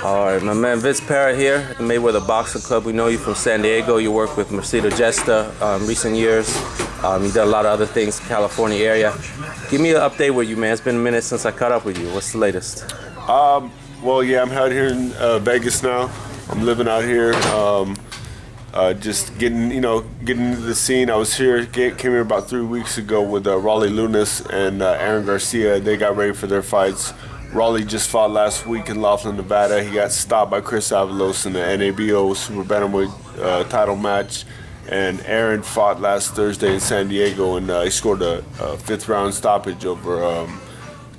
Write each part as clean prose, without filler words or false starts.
All right, my man Vince Parra here at the Mayweather Boxing Club. We know you from San Diego. You work with Mercito Gesta recent years. You've done a lot of other things in the California area. Give me an update with you, man. It's been a minute since I caught up with you. What's the latest? Well, yeah, I'm out here in Vegas now. I'm living out here. Just getting into the scene. I was here, came here about 3 weeks ago with Rolly Lunas and Aaron Garcia. They got ready for their fights. Rolly just fought last week in Laughlin, Nevada. He got stopped by Chris Avalos in the NABO Super Bantamweight title match. And Aaron fought last Thursday in San Diego, and he scored a fifth-round stoppage over a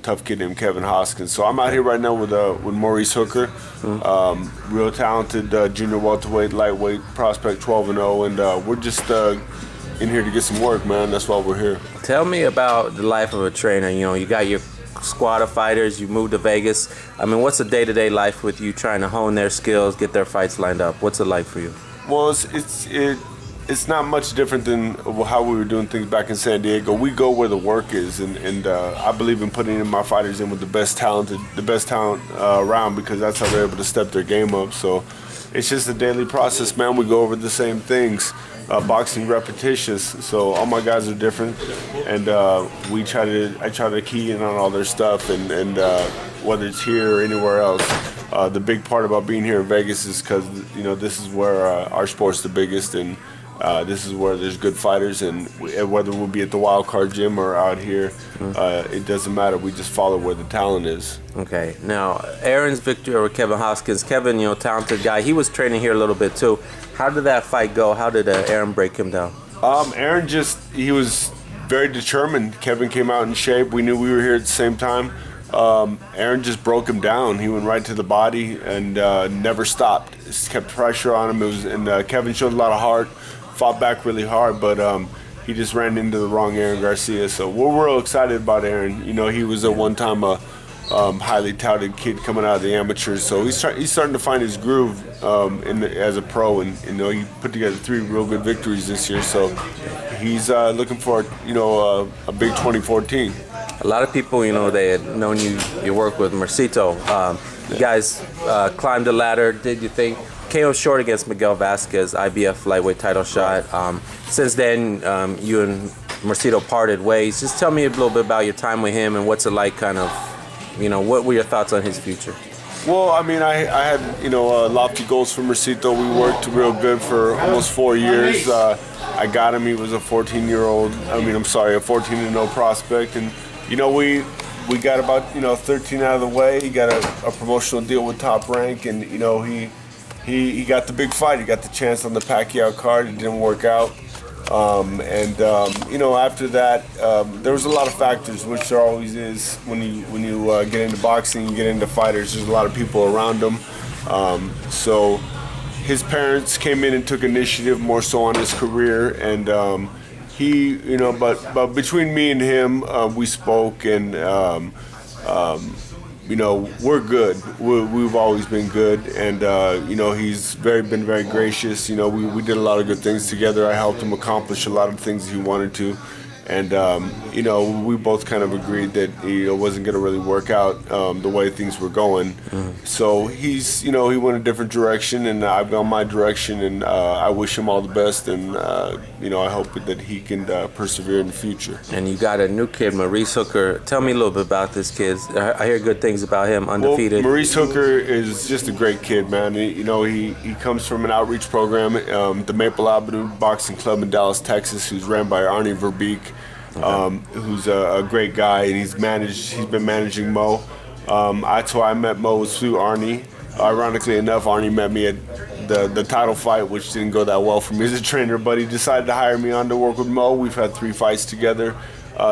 tough kid named Kevin Hoskins. So I'm out here right now with Maurice Hooker, real talented junior welterweight, lightweight prospect, 12-0, and we're just in here to get some work, man. That's why we're here. Tell me about the life of a trainer. You know, you got your squad of fighters, you moved to Vegas. I mean, what's the day-to-day life with you trying to hone their skills, get their fights lined up? What's it like for you? Well, it's not much different than how we were doing things back in San Diego. We go where the work is, and I believe in putting my fighters in with the best talent around, because that's how they're able to step their game up. So it's just a daily process, man. We go over the same things. Boxing repetitious, so all my guys are different, and I try to key in on all their stuff, and whether it's here or anywhere else. The big part about being here in Vegas is because this is where our sport's the biggest, and this is where there's good fighters, and whether we'll be at the Wild Card Gym or out here, it doesn't matter. We just follow where the talent is. Okay. Now, Aaron's victory over Kevin Hoskins. Kevin, talented guy. He was training here a little bit too. How did that fight go? How did Aaron break him down? Aaron he was very determined. Kevin came out in shape. We knew we were here at the same time. Aaron just broke him down. He went right to the body and never stopped. Just kept pressure on him. Kevin showed a lot of heart, fought back really hard, but he just ran into the wrong Aaron Garcia. So we're real excited about Aaron. He was a one-time highly touted kid coming out of the amateurs. So he's starting to find his groove as a pro, and he put together 3 real good victories this year. So he's looking for a big 2014. A lot of people, they had known you work with Mercito. You guys climbed the ladder. Did you think? Came up short against Miguel Vasquez, IBF lightweight title shot. Since then, you and Mercito parted ways. Just tell me a little bit about your time with him and what's it like, kind of, what were your thoughts on his future? Well, I mean, I had, lofty goals for Mercito. We worked real good for almost 4 years. I got him. He was a 14-year-old, a 14-0 prospect. And, we got about, 13 out of the way. He got a promotional deal with Top Rank, and, he got the big fight. He got the chance on the Pacquiao card. It didn't work out. After that, there was a lot of factors, which there always is when you get into boxing, you get into fighters. There's a lot of people around him. So his parents came in and took initiative more so on his career, and but between me and him, we spoke, and we're good. We've always been good, and he's been very gracious. We did a lot of good things together. I helped him accomplish a lot of things he wanted to, and we both kind of agreed that it wasn't going to really work out the way things were going. So he's he went a different direction, and I've gone my direction, and I wish him all the best, and I hope that he can persevere in the future. And you got a new kid, Maurice Hooker. Tell me a little bit about this kid. I hear good things about him, undefeated. Well, Maurice Hooker is just a great kid, man. He comes from an outreach program, the Mayweather Boxing Club in Dallas, Texas, who's ran by Arnie Verbeek. Who's a great guy, and he's been managing Mo. That's why I met Mo, was through Arnie. Ironically enough, Arnie met me at the title fight, which didn't go that well for me as a trainer, but he decided to hire me on to work with Mo. We've had 3 fights together,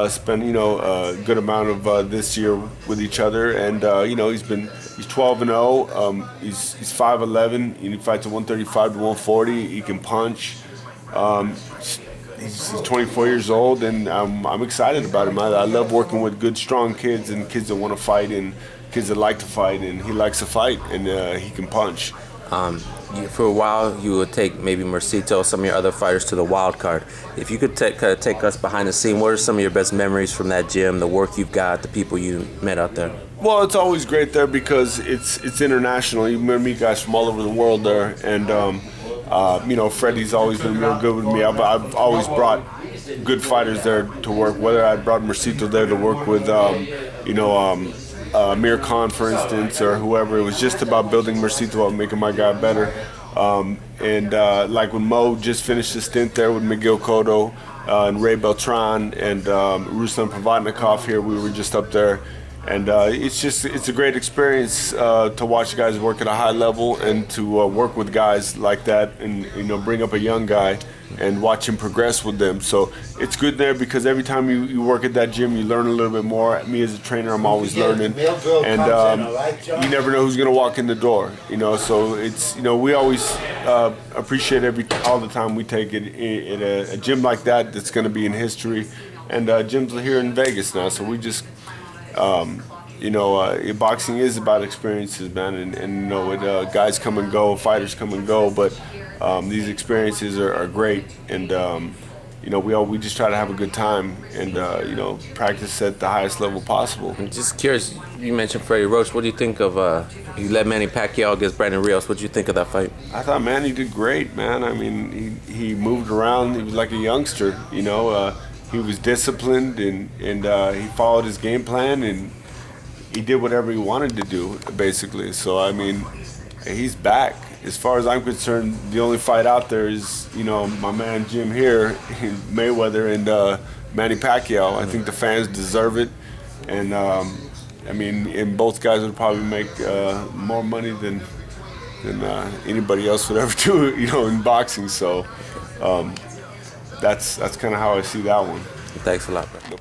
spent a good amount of this year with each other, and he's 12-0. He's 5'11". He fights at 135 to 140. He can punch. He's 24 years old, and I'm excited about him. I love working with good, strong kids, and kids that want to fight, and kids that like to fight, and he likes to fight, and he can punch. For a while, you would take maybe Mercito, some of your other fighters to the wild card. If you could take us behind the scene, what are some of your best memories from that gym, the work you've got, the people you met out there? Well, it's always great there because it's international. You meet guys from all over the world there, and Freddie's always been real good with me. I've always brought good fighters there to work. Whether I brought Mercito there to work with, Amir Khan, for instance, or whoever, it was just about building Mercito up, making my guy better. Like when Mo just finished his stint there with Miguel Cotto and Ray Beltran and Ruslan Provodnikov here, we were just up there. And it's a great experience to watch guys work at a high level and to work with guys like that and bring up a young guy and watch him progress with them. So it's good there because every time you work at that gym, you learn a little bit more. Me as a trainer, I'm always learning, and you never know who's going to walk in the door. So it's we always appreciate all the time we take it at a gym like that that's going to be in history, and gyms are here in Vegas now. So we just boxing is about experiences, man, and guys come and go, fighters come and go, but these experiences are great, and we just try to have a good time and practice at the highest level possible. I'm just curious, you mentioned Freddie Roach. What do you think of you led Manny Pacquiao against Brandon Rios? What did you think of that fight? I thought Manny did great, man. I mean, he moved around. He was like a youngster, he was disciplined and he followed his game plan and he did whatever he wanted to do, basically. So, I mean, he's back. As far as I'm concerned, the only fight out there is, my man Jim here, Mayweather and Manny Pacquiao. I think the fans deserve it. And, and both guys would probably make more money than anybody else would ever do, in boxing. So, that's kind of how I see that one. Thanks a lot, bro.